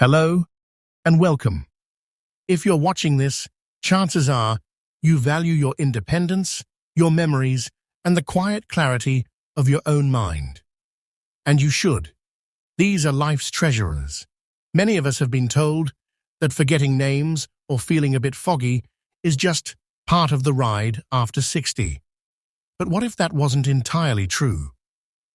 Hello and welcome. If you're watching this, chances are you value your independence, your memories, and the quiet clarity of your own mind. And you should. These are life's treasures. Many of us have been told that forgetting names or feeling a bit foggy is just part of the ride after 60. But what if that wasn't entirely true?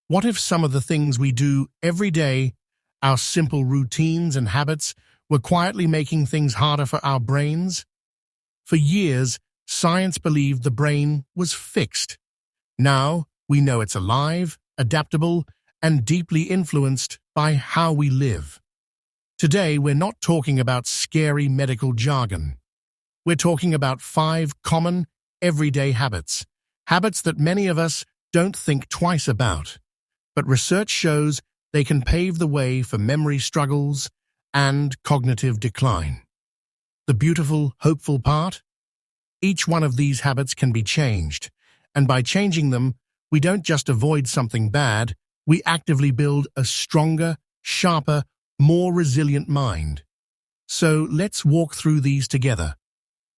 What if some of the things we do every day, our simple routines and habits, were quietly making things harder for our brains? For years, science believed the brain was fixed. Now, we know it's alive, adaptable, and deeply influenced by how we live. Today, we're not talking about scary medical jargon. We're talking about 5 common, everyday habits that many of us don't think twice about. But research shows they can pave the way for memory struggles and cognitive decline. The beautiful, hopeful part? Each one of these habits can be changed, and by changing them, we don't just avoid something bad, we actively build a stronger, sharper, more resilient mind. So let's walk through these together.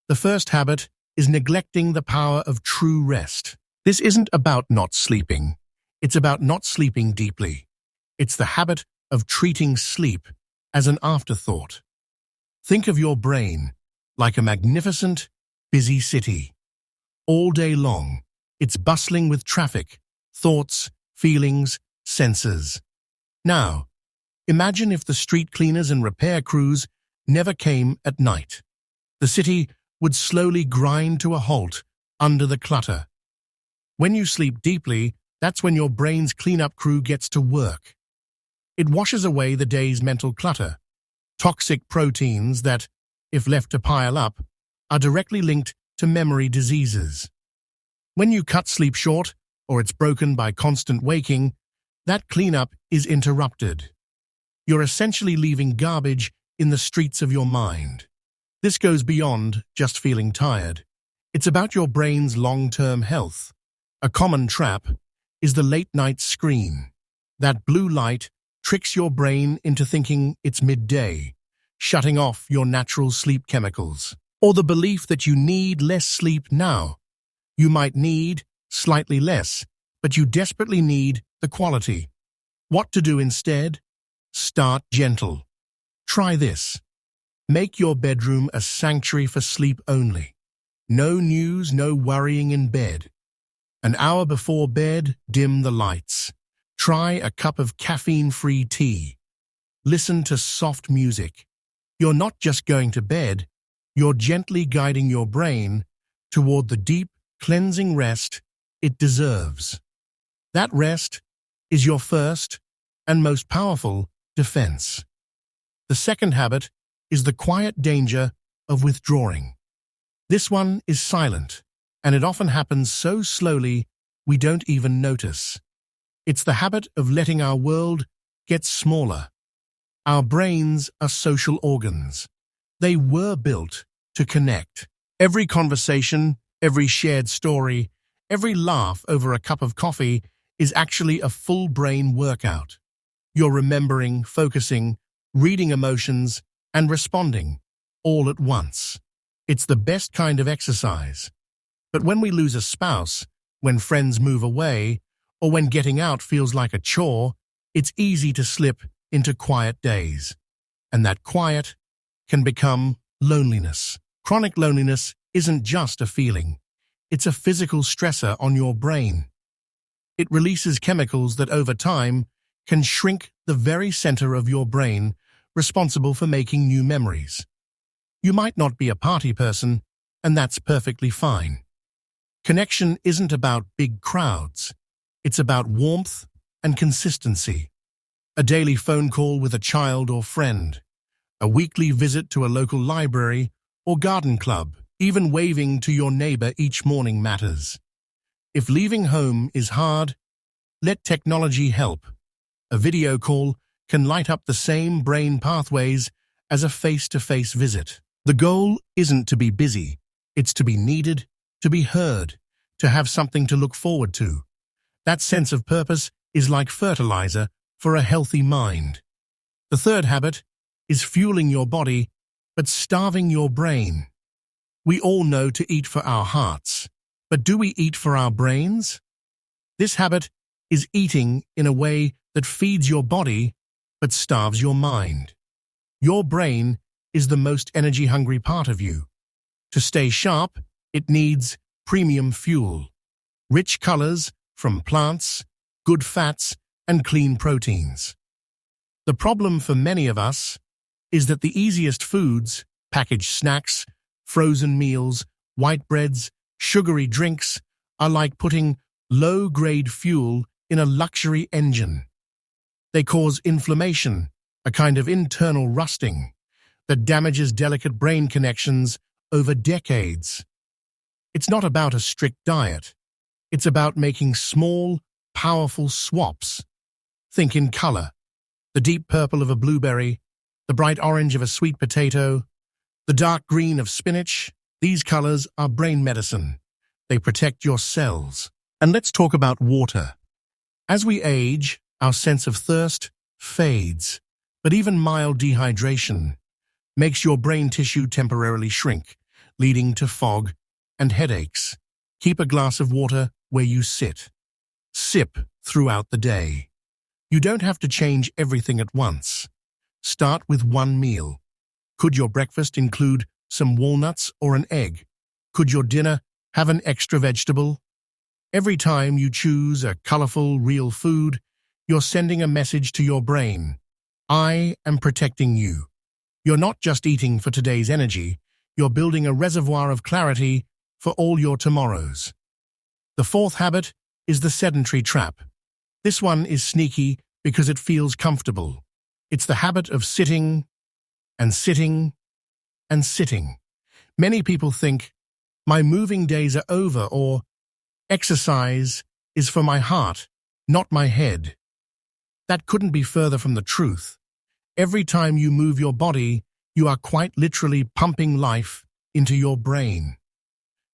The first habit is neglecting the power of true rest. This isn't about not sleeping. It's about not sleeping deeply. It's the habit of treating sleep as an afterthought. Think of your brain like a magnificent, busy city. All day long, it's bustling with traffic, thoughts, feelings, senses. Now, imagine if the street cleaners and repair crews never came at night. The city would slowly grind to a halt under the clutter. When you sleep deeply, that's when your brain's cleanup crew gets to work. It washes away the day's mental clutter, toxic proteins that, if left to pile up, are directly linked to memory diseases. When you cut sleep short, or it's broken by constant waking, that cleanup is interrupted. You're essentially leaving garbage in the streets of your mind. This goes beyond just feeling tired. It's about your brain's long-term health. A common trap is the late-night screen. That blue light tricks your brain into thinking it's midday, shutting off your natural sleep chemicals. Or the belief that you need less sleep now. You might need slightly less, but you desperately need the quality. What to do instead? Start gentle. Try this. Make your bedroom a sanctuary for sleep only. No news, no worrying in bed. An hour before bed, dim the lights. Try a cup of caffeine-free tea. Listen to soft music. You're not just going to bed, you're gently guiding your brain toward the deep, cleansing rest it deserves. That rest is your first and most powerful defense. The second habit is the quiet danger of withdrawing. This one is silent, and it often happens so slowly we don't even notice. It's the habit of letting our world get smaller. Our brains are social organs. They were built to connect. Every conversation, every shared story, every laugh over a cup of coffee is actually a full brain workout. You're remembering, focusing, reading emotions, and responding all at once. It's the best kind of exercise. But when we lose a spouse, when friends move away, or when getting out feels like a chore, it's easy to slip into quiet days. And that quiet can become loneliness. Chronic loneliness isn't just a feeling. It's a physical stressor on your brain. It releases chemicals that over time can shrink the very center of your brain responsible for making new memories. You might not be a party person, and that's perfectly fine. Connection isn't about big crowds. It's about warmth and consistency. A daily phone call with a child or friend, a weekly visit to a local library or garden club, even waving to your neighbor each morning matters. If leaving home is hard, let technology help. A video call can light up the same brain pathways as a face-to-face visit. The goal isn't to be busy. It's to be needed, to be heard, to have something to look forward to. That sense of purpose is like fertilizer for a healthy mind. The third habit is fueling your body but starving your brain. We all know to eat for our hearts, but do we eat for our brains? This habit is eating in a way that feeds your body but starves your mind. Your brain is the most energy-hungry part of you. To stay sharp, it needs premium fuel, rich colors from plants, good fats, and clean proteins. The problem for many of us is that the easiest foods, packaged snacks, frozen meals, white breads, sugary drinks, are like putting low-grade fuel in a luxury engine. They cause inflammation, a kind of internal rusting, that damages delicate brain connections over decades. It's not about a strict diet. It's about making small, powerful swaps. Think in color. The deep purple of a blueberry, the bright orange of a sweet potato, the dark green of spinach. These colors are brain medicine. They protect your cells. And let's talk about water. As we age, our sense of thirst fades, but even mild dehydration makes your brain tissue temporarily shrink, leading to fog and headaches. Keep a glass of water where you sit. Sip throughout the day. You don't have to change everything at once. Start with one meal. Could your breakfast include some walnuts or an egg? Could your dinner have an extra vegetable? Every time you choose a colorful, real food, you're sending a message to your brain. I am protecting you. You're not just eating for today's energy, you're building a reservoir of clarity for all your tomorrows. The fourth habit is the sedentary trap. This one is sneaky because it feels comfortable. It's the habit of sitting and sitting and sitting. Many people think, my moving days are over, or exercise is for my heart, not my head. That couldn't be further from the truth. Every time you move your body, you are quite literally pumping life into your brain.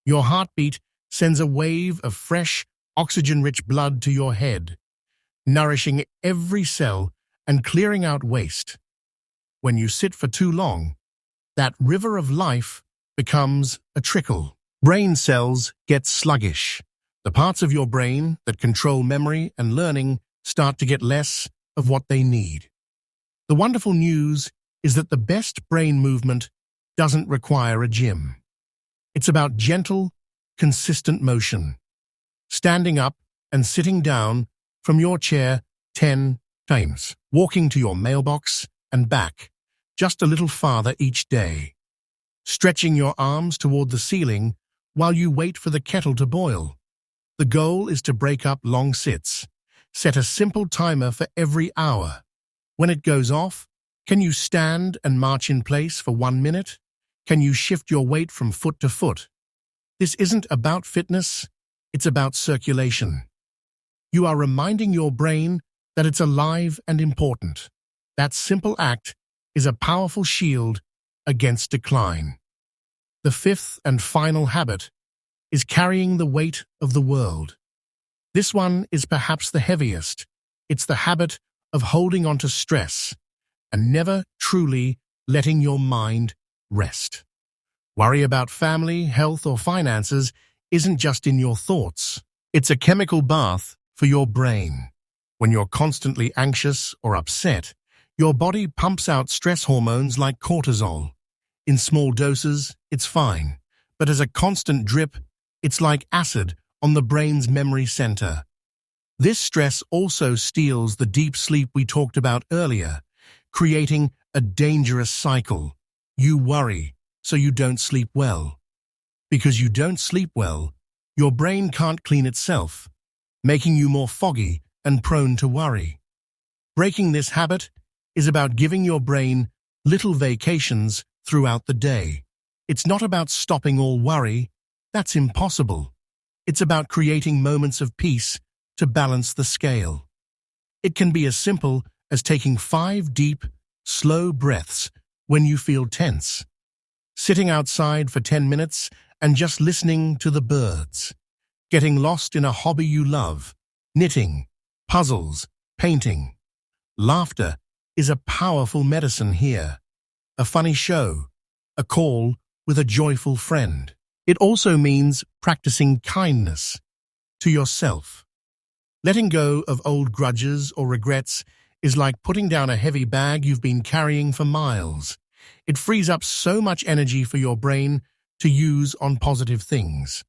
Your heartbeat sends a wave of fresh, oxygen-rich blood to your head, nourishing every cell and clearing out waste. When you sit for too long, that river of life becomes a trickle. Brain cells get sluggish. The parts of your brain that control memory and learning start to get less of what they need. The wonderful news is that the best brain movement doesn't require a gym. It's about gentle, consistent motion. Standing up and sitting down from your chair 10 times. Walking to your mailbox and back, just a little farther each day. Stretching your arms toward the ceiling while you wait for the kettle to boil. The goal is to break up long sits. Set a simple timer for every hour. When it goes off, can you stand and march in place for 1 minute? Can you shift your weight from foot to foot? This isn't about fitness, it's about circulation. You are reminding your brain that it's alive and important. That simple act is a powerful shield against decline. The fifth and final habit is carrying the weight of the world. This one is perhaps the heaviest. It's the habit of holding on to stress and never truly letting your mind rest. Worry about family, health, or finances isn't just in your thoughts. It's a chemical bath for your brain. When you're constantly anxious or upset, your body pumps out stress hormones like cortisol. In small doses, it's fine, but as a constant drip, it's like acid on the brain's memory center. This stress also steals the deep sleep we talked about earlier, creating a dangerous cycle. You worry, so you don't sleep well. Because you don't sleep well, your brain can't clean itself, making you more foggy and prone to worry. Breaking this habit is about giving your brain little vacations throughout the day. It's not about stopping all worry. That's impossible. It's about creating moments of peace to balance the scale. It can be as simple as taking 5 deep, slow breaths when you feel tense, sitting outside for 10 minutes and just listening to the birds, getting lost in a hobby you love, knitting, puzzles, painting. Laughter is a powerful medicine here. a funny show, a call with a joyful friend. It also means practicing kindness to yourself. Letting go of old grudges or regrets is like putting down a heavy bag you've been carrying for miles. It frees up so much energy for your brain to use on positive things.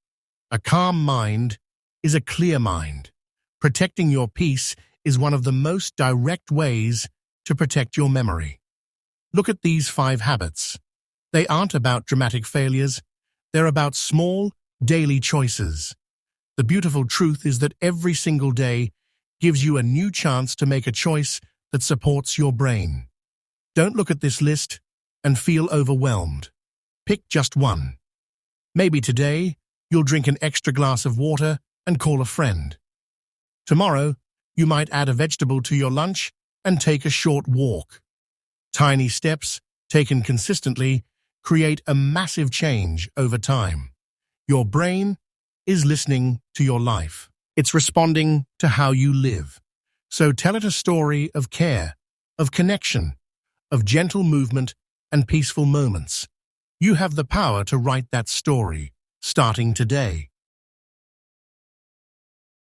A calm mind is a clear mind. Protecting your peace is one of the most direct ways to protect your memory. Look at these 5 habits. They aren't about dramatic failures. They're about small, daily choices. The beautiful truth is that every single day gives you a new chance to make a choice that supports your brain. Don't look at this list and feel overwhelmed. Pick just one. Maybe today, you'll drink an extra glass of water and call a friend. Tomorrow, you might add a vegetable to your lunch and take a short walk. Tiny steps, taken consistently, create a massive change over time. Your brain is listening to your life. It's responding to how you live. So tell it a story of care, of connection, of gentle movement and peaceful moments. You have the power to write that story, starting today.